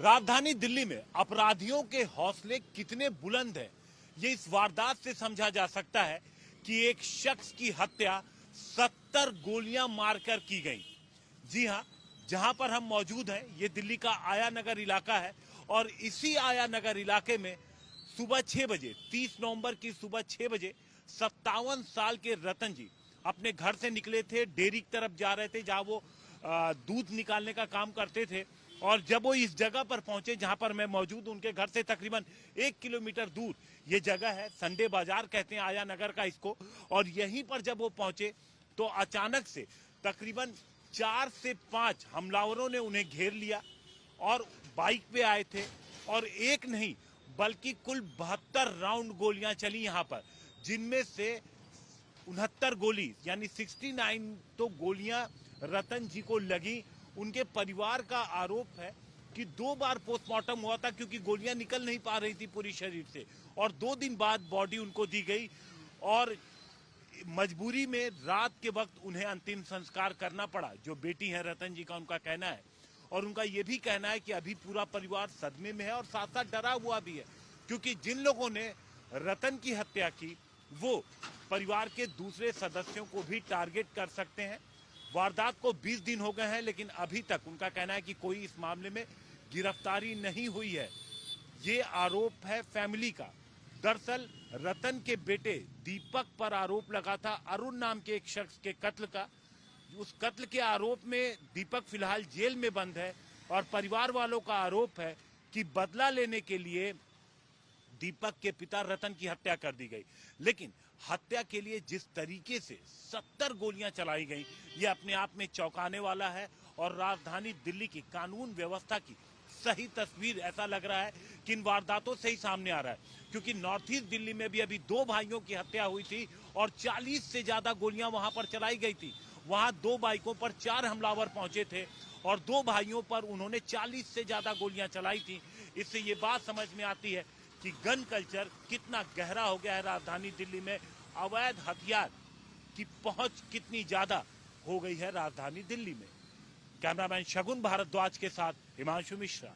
राजधानी दिल्ली में अपराधियों के हौसले कितने बुलंद हैं, ये इस वारदात से समझा जा सकता है कि एक शख्स की हत्या 70 गोलियां मारकर की गई। जी हां, जहां पर हम मौजूद हैं ये दिल्ली का आया नगर इलाका है और इसी आया नगर इलाके में सुबह 6 बजे 30 नवंबर की सुबह 6 बजे 57 साल के रतन जी अपने घर से निकले थे, डेयरी की तरफ जा रहे थे जहां वो दूध निकालने का काम करते थे। और जब वो इस जगह पर पहुंचे जहां पर मैं मौजूद हूं, उनके घर से तकरीबन 1 किलोमीटर दूर ये जगह है, संडे बाजार कहते हैं आया नगर का इसको। और यहीं पर जब वो पहुंचे तो अचानक से तकरीबन 4 से 5 हमलावरों ने उन्हें घेर लिया और बाइक पे आए थे और एक नहीं बल्कि कुल 72 राउंड गोलियां चली यहां पर, जिनमें से 69 गोली यानी 69 तो गोलियां रतन जी को लगी। उनके परिवार का आरोप है कि 2 बार पोस्टमार्टम हुआ था क्योंकि गोलियां निकल नहीं पा रही थी पूरी शरीर से, और 2 दिन बाद बॉडी उनको दी गई और मजबूरी में रात के वक्त उन्हें अंतिम संस्कार करना पड़ा। जो बेटी है रतन जी का, उनका कहना है और उनका यह भी कहना है कि अभी पूरा परिवार सदमे में है और साथ साथ डरा हुआ भी है, क्योंकि जिन लोगों ने रतन की हत्या की वो परिवार के दूसरे सदस्यों को भी टारगेट कर सकते हैं। वारदात को 20 दिन हो गए हैं लेकिन अभी तक उनका कहना है कि कोई इस मामले में गिरफ्तारी नहीं हुई है। ये आरोप है फैमिली का। दरअसल रतन के बेटे दीपक पर आरोप लगा था अरुण नाम के एक शख्स के कत्ल का। उस कत्ल के आरोप में दीपक फिलहाल जेल में बंद है और परिवार वालों का आरोप है कि बदला लेने के लिए दीपक के पिता रतन की हत्या कर दी गई। लेकिन हत्या के लिए जिस तरीके से 70 गोलियां चलाई गई, ये अपने आप में चौंकाने वाला है और राजधानी दिल्ली की कानून व्यवस्था की सही तस्वीर ऐसा लग रहा है कि इन वारदातों से ही सामने आ रहा है, क्योंकि नॉर्थ ईस्ट दिल्ली में भी अभी 2 भाइयों की हत्या हुई थी और 40 से ज्यादा गोलियां वहां पर चलाई गई थी। वहां 2 बाइकों पर 4 हमलावर पहुंचे थे और 2 भाइयों पर उन्होंने 40 से ज्यादा गोलियां चलाई थी। इससे ये बात समझ में आती है कि गन कल्चर कितना गहरा हो गया है राजधानी दिल्ली में, अवैध हथियार की पहुंच कितनी ज्यादा हो गई है राजधानी दिल्ली में। कैमरामैन शगुन भारद्वाज के साथ हिमांशु मिश्रा।